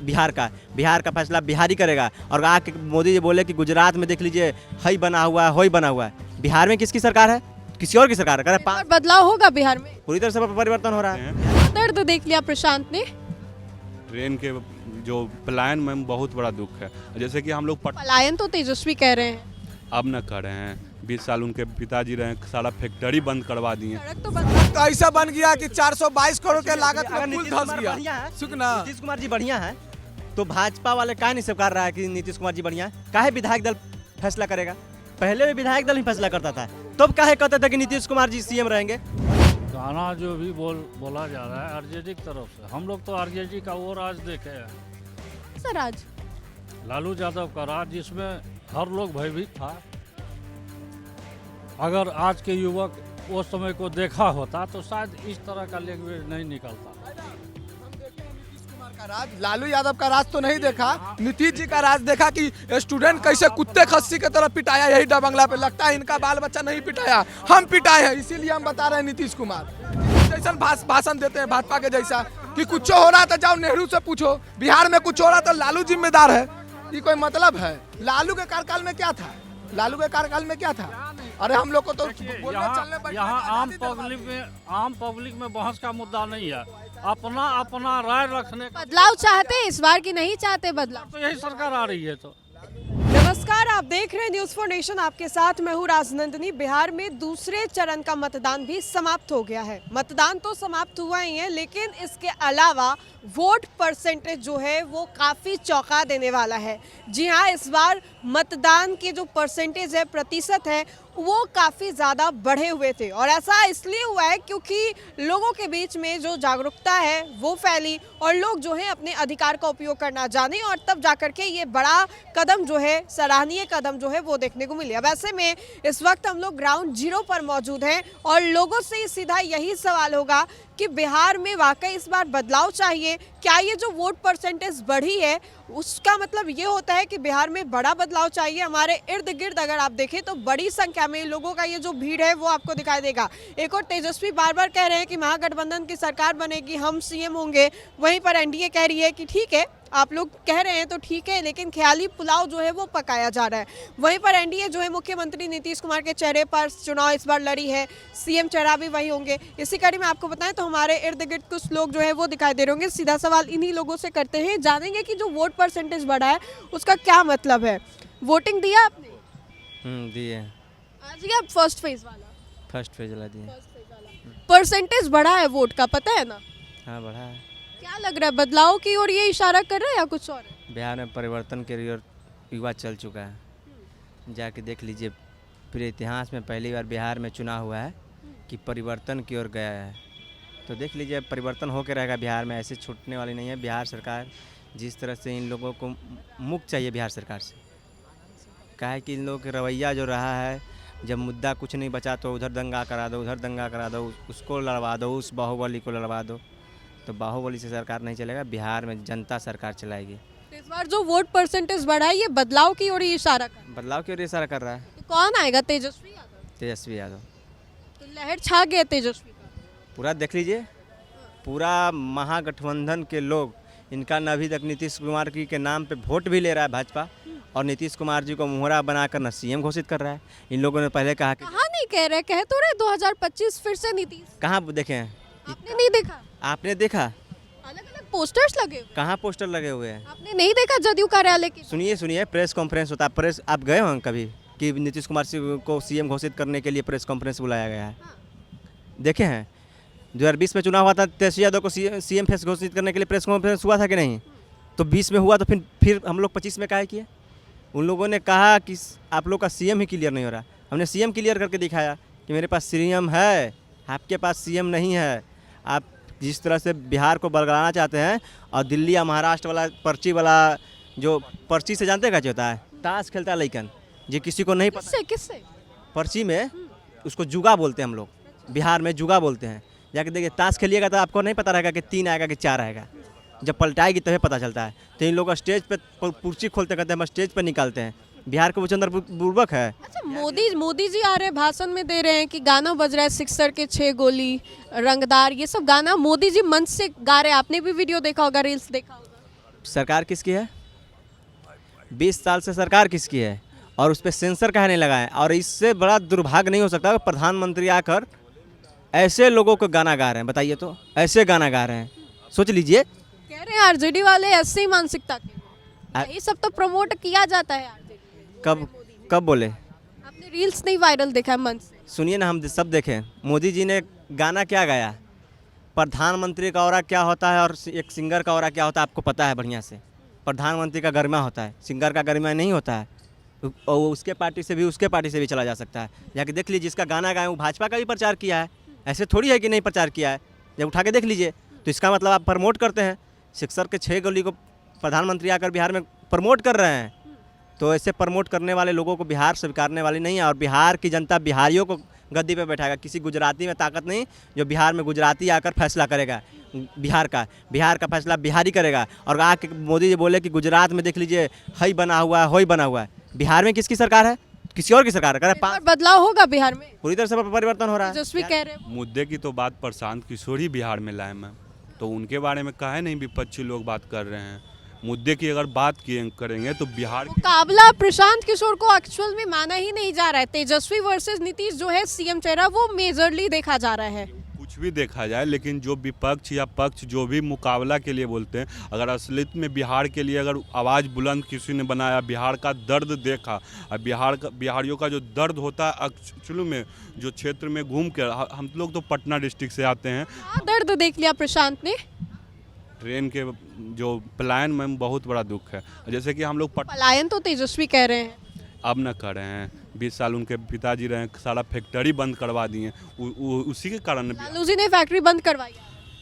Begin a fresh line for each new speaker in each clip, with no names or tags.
बिहार का फैसला बिहार ही करेगा। और आके मोदी जी बोले कि गुजरात में देख लीजिए हई बना हुआ है, होई बना हुआ है। बिहार में किसकी सरकार है? किसी और की सरकार है।
और बदलाव होगा बिहार में?
पूरी तरह से परिवर्तन हो रहा है।
दर्द देख लिया प्रशांत ने।
ट्रेन के जो पलायन में बहुत बड़ा दुख है। जैसे कि हम लोग
पलायन तो तेजस्वी कह रहे हैं,
अब न कर रहे हैं। 20 साल उनके पिताजी रहे, सारा फैक्ट्री बंद करवा दिए।
सड़क तो
ऐसा बन गया कि 422 करोड़ के लागत
अगर
में पुल
नीतीश
धंस
कुमार
गया।
बढ़िया है,
सुखना
नीतीश कुमार जी बढ़िया है, तो भाजपा वाले काहे नहीं स्वीकार रहा है कि नीतीश कुमार जी बढ़िया है? काहे विधायक दल फैसला करेगा? पहले भी विधायक दल ही फैसला करता था, तब काहे कहते थे कि नीतीश कुमार जी सीएम रहेंगे?
गाना जो भी बोला जा रहा है आरजेडी की तरफ से, हम लोग तो आरजेडी का वो राज देखे हैं।
सर आज
लालू यादव का राज, जिसमें हर लोग भयभीत था। अगर आज के युवक उस समय को देखा होता तो शायद इस तरह का लैंग्वेज नहीं निकलता।
लालू यादव का राज तो नहीं देखा, नीतीश जी का राज देखा कि स्टूडेंट कैसे कुत्ते खस्सी की तरह पिटाया। यही डबंगला पे लगता है इनका बाल बच्चा नहीं पिटाया, हम पिटाए हैं। इसीलिए हम बता रहे हैं नीतीश कुमार जैसा भाषण देते हैं भाजपा के जैसा कि कुछ हो रहा था जाओ नेहरू से पूछो, बिहार में कुछ हो रहा था लालू जिम्मेदार है। ये कोई मतलब है? लालू के कार्यकाल में क्या था? लालू के कार्यकाल में क्या था? अरे हम लोग को तो
यहाँ आम पब्लिक में बहस का मुद्दा नहीं है, अपना राय रखने का।
बदलाव चाहते हैं इस बार की नहीं चाहते बदलाव?
तो यही सरकार आ रही है। तो
नमस्कार, आप देख रहे हैं न्यूज़ फॉर नेशन। आपके साथ मैं हूँ राजनंदिनी। बिहार में दूसरे चरण का मतदान भी समाप्त हो गया है। मतदान तो समाप्त हुआ ही है, लेकिन इसके अलावा वोट परसेंटेज जो है वो काफ़ी चौंका देने वाला है। जी हाँ, इस बार मतदान के जो परसेंटेज है, प्रतिशत है, वो काफ़ी ज़्यादा बढ़े हुए थे। और ऐसा इसलिए हुआ है क्योंकि लोगों के बीच में जो जागरूकता है वो फैली और लोग जो है अपने अधिकार का उपयोग करना जाने, और तब जाकर के ये बड़ा कदम जो है, सराहनीय कदम जो है वो देखने को मिले। अब ऐसे में इस वक्त हम लोग ग्राउंड जीरो पर मौजूद हैं और लोगों से सीधा यही सवाल होगा कि बिहार में वाकई इस बार बदलाव चाहिए क्या? ये जो वोट परसेंटेज बढ़ी है उसका मतलब ये होता है कि बिहार में बड़ा बदलाव चाहिए। हमारे इर्द गिर्द अगर आप देखें तो बड़ी संख्या में लोगों का ये जो भीड़ है वो आपको दिखाई देगा। एक और तेजस्वी बार बार कह रहे हैं कि महागठबंधन की सरकार बनेगी, हम सीएम होंगे। वहीं पर एनडीए कह रही है कि ठीक है, आप लोग कह रहे हैं तो ठीक है, लेकिन ख्याली पुलाव जो है वो पकाया जा रहा है। वहीं पर एनडीए जो है मुख्यमंत्री नीतीश कुमार के चेहरे पर चुनाव इस बार लड़ी है, सीएम चेहरा भी वही होंगे। इसी कड़ी में आपको बताएं तो हमारे इर्द गिर्द कुछ लोग जो है वो दिखाई दे रहे होंगे। सीधा सवाल इन्हीं लोगों से करते हैं, जानेंगे कि जो वोट परसेंटेज बढ़ा है उसका क्या मतलब है। वोटिंग दिया आपने?
दिए।
आज ही आप फर्स्ट फेज वाला
दिए।
परसेंटेज बढ़ा है वोट का, पता है ना?
हाँ, बढ़ा है।
क्या लग रहा है, बदलाव की ओर ये इशारा कर रहा है या कुछ और है?
बिहार में परिवर्तन के लिए युवा चल चुका है। जाके देख लीजिए, पूरे इतिहास में पहली बार बिहार में चुनाव हुआ है कि परिवर्तन की ओर गया है। तो देख लीजिए, परिवर्तन होकर रहेगा बिहार में, ऐसे छूटने वाली नहीं है। बिहार सरकार जिस तरह से इन लोगों को मुक्त चाहिए बिहार सरकार से, क्या है कि इन लोगों का रवैया जो रहा है, जब मुद्दा कुछ नहीं बचा तो उधर दंगा करा दो, उधर दंगा करा दो, उसको लड़वा दो, उस बाहुबली को लड़वा दो। तो बाहुबली से सरकार नहीं चलेगा, बिहार में जनता सरकार चलाएगी।
तो इस बार जो वोट परसेंटेज बढ़ा है ये बदलाव की ओर इशारा कर रहा है।
बदलाव की ओर इशारा कर रहा है।
तो कौन आएगा? तेजस्वी यादव?
तेजस्वी यादव।
तो लहर छा गया तेजस्वी का।
पूरा देख लीजिए, पूरा महागठबंधन के लोग, इनका न अभी तक नीतीश कुमार जी के नाम पे वोट भी ले रहा है भाजपा, और नीतीश कुमार जी को मुहरा बनाकर न सीएम घोषित कर रहा है। इन लोगों ने पहले कहा कि
कहाँ नहीं कह रहे, कह तो रहे 2025 फिर से नीतीश।
कहाँ देखे हैं?
आपने नहीं देखा?
आपने देखा?
अलग अलग पोस्टर्स लगे हुए।
कहाँ पोस्टर लगे हुए हैं?
आपने नहीं देखा जदयू कार्यालय की?
सुनिए, प्रेस कॉन्फ्रेंस होता है। प्रेस आप गए हो कभी कि नीतीश कुमार को सीएम घोषित करने के लिए प्रेस कॉन्फ्रेंस बुलाया गया है? देखे हैं? 2020 में चुनाव हुआ था, तेजस्वी यादव को सीएम फेस घोषित करने के लिए प्रेस कॉन्फ्रेंस हुआ था कि नहीं? तो 20 में हुआ, तो फिर हम लोग 25 में काहे किए? उन लोगों ने कहा कि आप लोग का सीएम ही क्लियर नहीं हो रहा। हमने सीएम क्लियर करके दिखाया कि मेरे पास सीएम है, आपके पास सीएम नहीं है। आप जिस तरह से बिहार को बरगलाना चाहते हैं, और दिल्ली या महाराष्ट्र वाला पर्ची वाला, जो पर्ची से जानते हैं क्या होता है? ताश खेलता है लइकन, जो किसी को नहीं पता।
किससे?
पर्ची में उसको जुगा बोलते हैं हम लोग, बिहार में जुगा बोलते हैं। जाके देखिए, ताश खेलिएगा तो आपको नहीं पता रहेगा कि 3 आएगा कि 4 आएगा, जब पलटाएगी तभी पता चलता है। तो इन लोग स्टेज पे पर्ची खोलते कहते हैं, हम स्टेज पे निकालते हैं। बिहार को चंद्र बुर्बक है।
अच्छा, मोदी जी आ रहे हैं, भाषण में दे रहे हैं कि गाना बज रहा है, सिक्सर के 6 गोली, रंगदार, ये सब गाना मोदी जी मंच से गा रहे हैं। आपने भी वीडियो देखा होगा, रील्स देखा होगा।
सरकार किसकी है? 20 साल से सरकार किसकी है और उस पर सेंसर काहे नहीं लगाए? और इससे बड़ा दुर्भाग्य नहीं हो सकता कि प्रधानमंत्री आकर ऐसे लोगों को गाना गा रहे हैं। बताइए तो, ऐसे गाना गा रहे हैं, सोच लीजिए।
कह रहे हैं आरजेडी वाले ऐसी मानसिकता के, ये सब तो प्रमोट किया जाता है आरजेडी।
कब बोले?
आपने रील्स नहीं वायरल देखा है मंच से?
सुनिए ना, हम सब देखें। मोदी जी ने गाना क्या गाया? प्रधानमंत्री का ऑरा क्या होता है और एक सिंगर का ऑरा क्या होता है आपको पता है बढ़िया से। प्रधानमंत्री का गरिमा होता है, सिंगर का गरिमा नहीं होता है। और उसके पार्टी से भी उसके पार्टी से भी चला जा सकता है। जाके देख लीजिए, जिसका गाना गाए वो भाजपा का भी प्रचार किया है। ऐसे थोड़ी है कि नहीं प्रचार किया है, जब उठा के देख लीजिए। तो इसका मतलब आप प्रमोट करते हैं। सिक्सर के 6 गली को प्रधानमंत्री आकर बिहार में प्रमोट कर रहे हैं। तो ऐसे प्रमोट करने वाले लोगों को बिहार स्वीकारने वाली नहीं है। और बिहार की जनता बिहारियों को गद्दी पे बैठाएगा। किसी गुजराती में ताकत नहीं जो बिहार में गुजराती आकर फैसला करेगा। बिहार का फैसला बिहारी करेगा। और आके मोदी जी बोले कि गुजरात में देख लीजिए हई बना हुआ है, होई बना हुआ है। बिहार में किसकी सरकार है? किसी और की सरकार है।
इस बार बदलाव होगा बिहार में,
पूरी तरह से परिवर्तन हो रहा है।
तेजस्वी कह रहे हैं।
मुद्दे की तो बात प्रशांत किशोर ही बिहार में लाए मैम, तो उनके बारे में काहे नहीं विपक्षी लोग बात कर रहे हैं? मुद्दे की अगर बात करेंगे तो बिहार की
मुकाबला प्रशांत किशोर को एक्चुअल में माना ही नहीं जा रहा है। तेजस्वी वर्सेस नीतीश जो है सीएम चेहरा, वो मेजरली देखा जा रहा है।
कुछ भी देखा जाए, लेकिन जो विपक्ष या पक्ष जो भी मुकाबला के लिए बोलते हैं, अगर असलियत में बिहार के लिए अगर आवाज़ बुलंद किसी ने बनाया, बिहार का दर्द देखा, और बिहारियों का जो दर्द होता है एक्चुअली में जो क्षेत्र में घूम कर, हम लोग तो पटना डिस्ट्रिक्ट से आते हैं।
दर्द देख लिया प्रशांत ने।
ट्रेन के जो पलायन में बहुत बड़ा दुख है। जैसे कि हम लोग
पलायन तो तेजस्वी कह रहे हैं,
अब न कर रहे हैं। 20 साल उनके पिताजी रहे, सारा फैक्ट्री बंद करवा दिए, उसी के कारण
लालू जी ने फैक्ट्री बंद करवाई।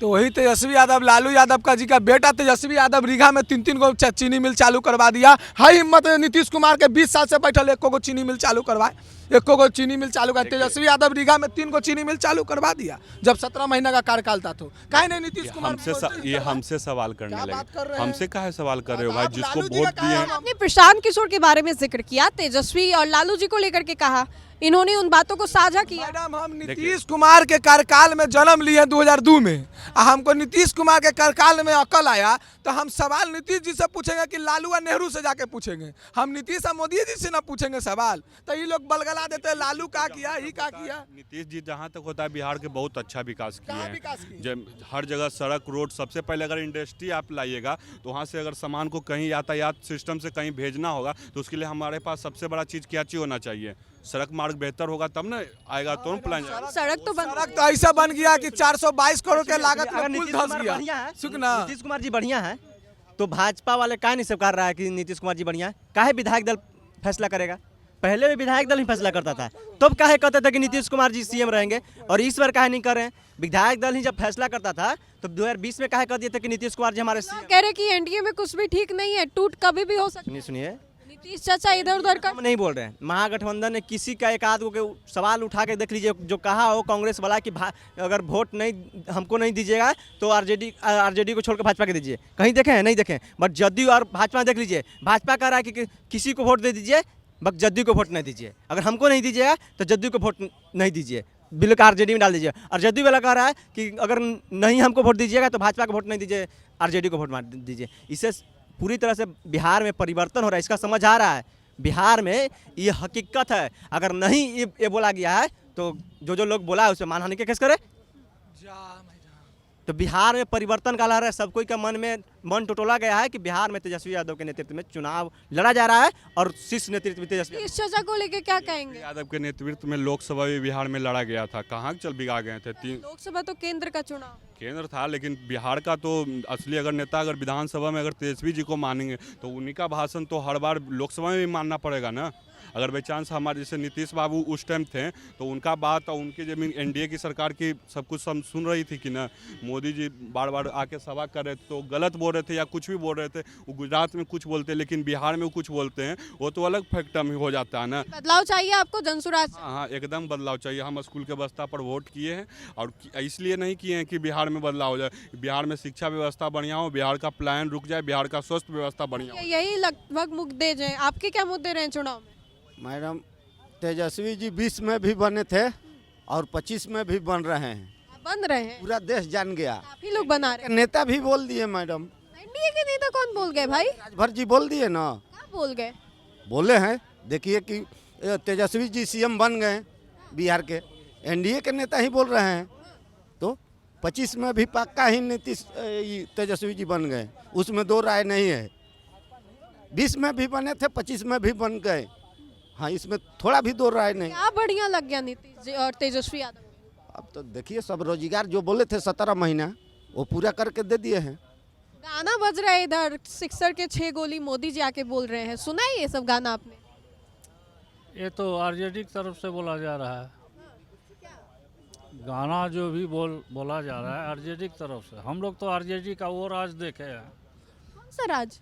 तो वही तेजस्वी यादव, लालू यादव का जी का बेटा तेजस्वी यादव रीगा में 3 गो चीनी मिल चालू करवा दिया। हाई हिम्मत नीतीश कुमार के 20 साल से बैठल 1 गो चीनी मिल चालू करवाए, 1 गो चीनी मिल चालू कर। तेजस्वी यादव रीगा में 3 गो चीनी मिल चालू करवा दिया जब 17 महीना का कार्यकाल था। तो काहे नहीं नीतीश कुमार
हमसे सवाल करने
क्या बात कर
लगे।
रहे हैं?
हमसे काहे सवाल कर रहे हो भाई?
आप
जिसको
लालू जी
वोट
का
दिए
कहा
आपने प्रशांत किशोर के बारे में जिक्र किया, तेजस्वी और लालू जी को लेकर के कहा, इन्होंने उन बातों को साझा किया।
मैडम, हम नीतीश कुमार के कार्यकाल में जन्म लिए 2002 में। हमको नीतीश कुमार के कार्यकाल में अकल आया तो हम सवाल नीतीश जी से पूछेंगे कि लालू और नेहरू से जाके पूछेंगे? हम नीतीश और मोदी जी से ना पूछेंगे सवाल? तो ये लोग बलगला देते हैं लालू का किया, ही का किया।
नीतीश जी जहाँ तक होता है बिहार के बहुत अच्छा विकास किए
कहाँ
हैं।
विकास किए?
जब हर जगह सड़क रोड, सबसे पहले अगर इंडस्ट्री आप लाइएगा तो वहाँ से अगर सामान को कहीं यातायात सिस्टम से कहीं भेजना होगा तो उसके लिए हमारे पास सबसे बड़ा चीज़ क्या चीज़ होना चाहिए? सड़क मार्ग बेहतर होगा तब ना आएगा, तो प्लान
सड़क तो बन
सड़क तो ऐसा बन गया कि 422 करोड़ के लागत
अगर
में पुल
नीतीश
धंस
कुमार
गया।
बढ़िया है,
सुखना
नीतीश कुमार जी बढ़िया है तो भाजपा वाले काहे नहीं स्वीकार रहा है कि नीतीश कुमार जी बढ़िया है? काहे विधायक दल फैसला करेगा? पहले भी विधायक दल ही फैसला करता था, तब काहे कहते थे कि नीतीश कुमार जी सीएम रहेंगे? और इस बार काहे नहीं कर रहे हैं? विधायक दल ही जब फैसला करता था तो 2020 में काहे कह दिए थे कि नीतीश कुमार जी हमारे सीएम?
कह रहे कि एनडीए में कुछ भी ठीक नहीं है, टूट कभी भी हो सकता है।
सुनिए,
नीतीश चाचा इधर उधर का
हम नहीं बोल रहे हैं। महागठबंधन ने किसी का एक आध को सवाल उठा के देख लीजिए, जो कहा हो कांग्रेस वाला कि अगर वोट नहीं हमको नहीं दीजिएगा तो आरजेडी को छोड़कर भाजपा के दीजिए। कहीं देखे हैं? नहीं देखें। बट जदयू और भाजपा देख लीजिए, भाजपा कह रहा है कि किसी को वोट दे दीजिए, बट जदयू को वोट नहीं दीजिए। अगर हमको नहीं दीजिएगा तो जदयू को वोट नहीं दीजिए, बिल का आरजेडी में डाल दीजिए। और जदयू वाला कह रहा है कि अगर नहीं हमको वोट दीजिएगा तो भाजपा को वोट नहीं दीजिए, आरजेडी को वोट मार दीजिए। इससे पूरी तरह से बिहार में परिवर्तन हो रहा है, इसका समझ आ रहा है। बिहार में ये हकीकत है। अगर नहीं ये बोला गया है तो जो लोग बोला है उसे मानहानि के केस करे। तो बिहार में परिवर्तन का लहर है। सब कोई का मन टटोला गया है कि बिहार में तेजस्वी यादव के नेतृत्व में चुनाव लड़ा जा रहा है और शीर्ष नेतृत्व में तेजस्वी
इस चर्चा को लेकर क्या कहेंगे?
यादव के नेतृत्व में लोकसभा भी बिहार में लड़ा गया था। कहाँ चल बिगा गए थे? 3
लोकसभा तो केंद्र का चुनाव
केंद्र था, लेकिन बिहार का तो असली अगर नेता अगर विधानसभा में अगर तेजस्वी जी को मानेंगे तो उन्हीं का भाषण तो हर बार लोकसभा में भी मानना पड़ेगा ना। अगर बाई चांस हमारे जैसे नीतीश बाबू उस टाइम थे तो उनका बात और उनकी जमीन एनडीए की सरकार की सब कुछ सुन रही थी कि ना। मोदी जी बार बार आके सभा कर रहे थे तो गलत बोल रहे थे या कुछ भी बोल रहे थे। वो गुजरात में कुछ बोलते हैं लेकिन बिहार में वो कुछ बोलते हैं, वो तो अलग फैक्टम हो जाता है ना।
बदलाव चाहिए आपको जनसुराज?
हाँ, एकदम बदलाव चाहिए। हम स्कूल के व्यवस्था पर वोट किए हैं और इसलिए नहीं किए हैं कि बिहार में बदलाव हो जाए, बिहार में शिक्षा व्यवस्था बढ़िया हो, बिहार का प्लान रुक जाए, बिहार का स्वास्थ्य व्यवस्था बढ़िया हो।
यही लगभग मुद्दे हैं। आपके क्या मुद्दे रहे चुनाव में?
मैडम, तेजस्वी जी 20 में भी बने थे और 25 में भी बन रहे हैं।
बन रहे हैं,
पूरा देश जान गया।
आप ही लोग बना रहे हैं।
नेता भी बोल दिए मैडम।
एनडीए के नेता कौन बोल गए भाई?
राजभर जी बोल दिए ना,
क्या बोल गए?
बोले हैं। देखिए कि तेजस्वी जी सीएम बन गए बिहार के, एनडीए के नेता ही बोल रहे हैं। तो 25 में भी पक्का ही नीतीश तेजस्वी जी बन गए, उसमें दो राय नहीं है। 20 में भी बने थे, 25 में भी बन गए। हाँ, इसमें थोड़ा भी दो राय नहीं।
क्या बढ़िया लग गया नीतीश जी और तेजस्वी यादव?
अब तो देखिए, सब रोजगार जो बोले थे 17 महीना, वो पूरा करके दे दिए हैं।
गाना बज रहा है इधर, सिक्सर के 6 गोली मोदी जी आके बोल रहे हैं, सुना है ये सब गाना आपने?
ये तो आरजेडी की तरफ से बोला जा रहा है। गाना जो भी बोला जा रहा है आरजेडी की तरफ से। हम लोग तो आरजेडी का वो राज देखे हैं,
कौन सा राज?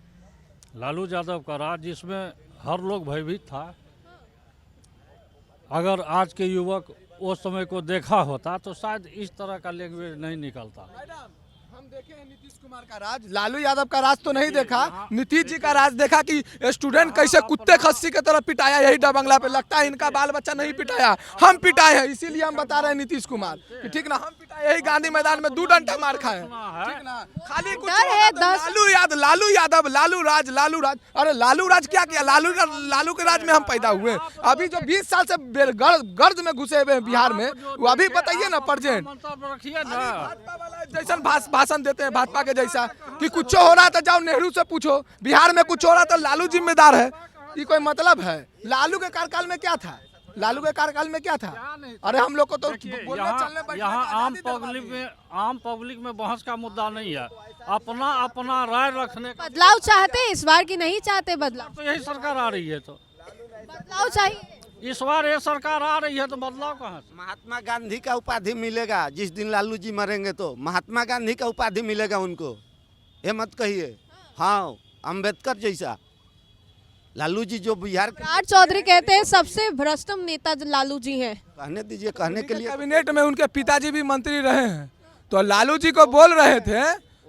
लालू यादव का राज, जिसमें हर लोग भयभीत था। अगर आज के युवक उस समय को देखा होता तो शायद इस तरह का लैंग्वेज नहीं निकलता।
हम देखे हैं नीतीश कुमार का राज, लालू यादव का राज तो नहीं देखा, नीतीश जी का राज देखा कि स्टूडेंट कैसे कुत्ते खस्सी की तरह पिटाया यही डबंगला पे। लगता है इनका बाल बच्चा नहीं पिटाया, हम पिटाए हैं, इसीलिए हम बता रहे हैं नीतीश कुमार कि ठीक ना, हम पिटाए यही गांधी मैदान में 2 डंडा मार खाए, ठीक ना। खाली कुछ
डर है,
लालू यादव, लालू राज। अरे लालू राज क्या किया? लालू के राज में हम पैदा हुए। अभी जो 20 साल से गर्ज में घुसे हुए हैं बिहार में, वो अभी बताइए ना प्रेजेंट
रखिए ना,
जैसा भाषण देते हैं भाजपा के जैसा कि कुछ हो रहा था जाओ नेहरू से पूछो, बिहार में कुछ हो रहा था लालू जिम्मेदार है। ये कोई मतलब है? लालू के कार्यकाल में क्या था? लालू के कार्यकाल में क्या था? अरे हम लोग को तो
यहाँ आम पब्लिक में बहस का मुद्दा नहीं है, अपना राय रखने का।
बदलाव चाहते हैं इस बार की नहीं चाहते बदलाव?
तो यही सरकार आ रही है, तो
बदलाव चाहिए
इस बार ये सरकार आ रही है, तो बदलाव कहाँ से?
महात्मा गांधी का उपाधि मिलेगा जिस दिन लालू जी मरेंगे, तो महात्मा गांधी का उपाधि मिलेगा उनको, ये मत कहिए। हाँ, अम्बेडकर जैसा। लालू जी जो बिहार के,
राज चौधरी कहते हैं सबसे भ्रष्टम नेता लालू जी हैं।
कहने दीजिए, कहने के लिए।
कैबिनेट में उनके पिताजी भी मंत्री रहे हैं, तो लालू जी को बोल रहे थे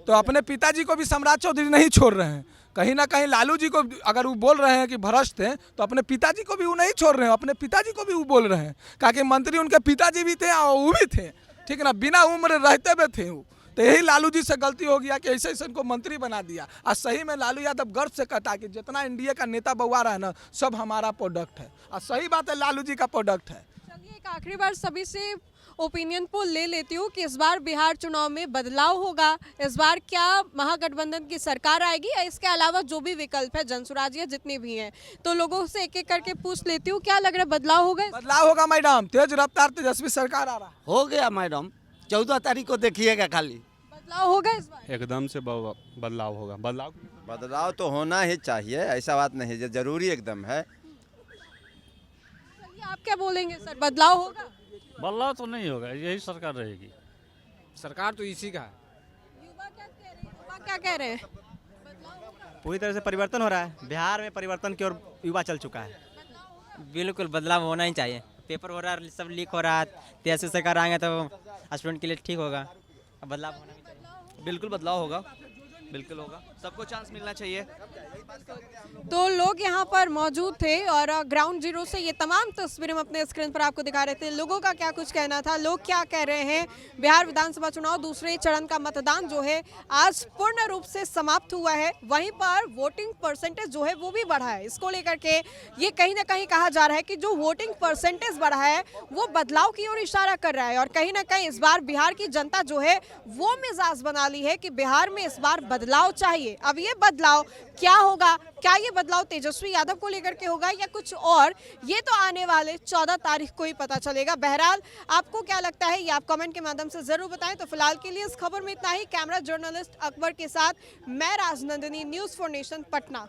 तो अपने पिताजी को भी सम्राट चौधरी नहीं छोड़ रहे हैं। कहीं ना कहीं लालू जी को अगर वो बोल रहे हैं कि भ्रष्ट हैं, तो अपने पिताजी को भी वो नहीं छोड़ रहे हैं, अपने पिताजी को भी वो बोल रहे हैं। क्योंकि मंत्री उनके पिताजी भी थे और वो भी थे, ठीक ना, बिना उम्र रहते हुए थे वो। तो यही लालू जी से गलती हो गया कि ऐसे इनको मंत्री बना दिया। और सही में लालू यादव गर्व से कहता कि जितना एनडीए का नेता बउआ रहा है ना, सब हमारा प्रोडक्ट है। और सही बात है, लालू जी का प्रोडक्ट है।
चलिए एक आखिरी बार सभी से ओपिनियन पोल ले लेती हूँ कि इस बार बिहार चुनाव में बदलाव होगा, इस बार क्या महागठबंधन की सरकार आएगी या इसके अलावा जो भी विकल्प है जनसुराजियाँ जितनी भी हैं, तो लोगों से एक एक करके पूछ लेती हूँ, क्या लग रहा है बदलाव होगा?
बदलाव होगा मैडम, तेज रफ्तार तेजस्वी सरकार आ रहा है।
हो गया मैडम, 14 तारीख को देखिएगा खाली।
बदलाव होगा इस बार?
एकदम से बदलाव होगा।
बदलाव तो होना ही चाहिए, ऐसा बात नहीं है, जरूरी एकदम है।
चलिए आप क्या बोलेंगे सर, बदलाव होगा?
बदलाव तो नहीं होगा, यही सरकार रहेगी।
सरकार तो इसी का है।
युवा क्या कह रहे हैं?
पूरी तरह से परिवर्तन हो रहा है, बिहार में परिवर्तन की ओर युवा चल चुका है।
बिल्कुल बदलाव होना ही चाहिए। पेपर हो रहा है, सब लीक हो रहा है, तेजस्वी सरकार आएंगे तो स्टूडेंट के लिए ठीक होगा। बदलाव होना भी चाहिए।
बिल्कुल बदलाव होगा, बिल्कुल होगा, सबको चांस मिलना चाहिए।
तो लोग यहाँ पर मौजूद थे और ग्राउंड जीरो से ये तमाम तस्वीरें हम अपने स्क्रीन पर आपको दिखा रहे थे। लोगों का क्या कुछ कहना था, लोग क्या कह रहे हैं। बिहार विधानसभा चुनाव दूसरे चरण का मतदान जो है आज पूर्ण रूप से समाप्त हुआ है, वहीं पर वोटिंग परसेंटेज जो है वो भी बढ़ा है। इसको लेकर के ये कहीं ना कहीं कहा जा रहा है कि जो वोटिंग परसेंटेज बढ़ा है वो बदलाव की ओर इशारा कर रहा है और कहीं ना कहीं इस बार बिहार की जनता जो है वो मिजाज बना ली है कि बिहार में इस बार बदलाव चाहिए। अब ये बदलाव क्या होगा, क्या ये बदलाव तेजस्वी यादव को लेकर के होगा या कुछ और, ये तो आने वाले 14 तारीख को ही पता चलेगा। बहरहाल आपको क्या लगता है ये आप कमेंट के माध्यम से जरूर बताएं। तो फिलहाल के लिए इस खबर में इतना ही। कैमरा जर्नलिस्ट अकबर के साथ मैं Rajnandini, news for nation, Patna.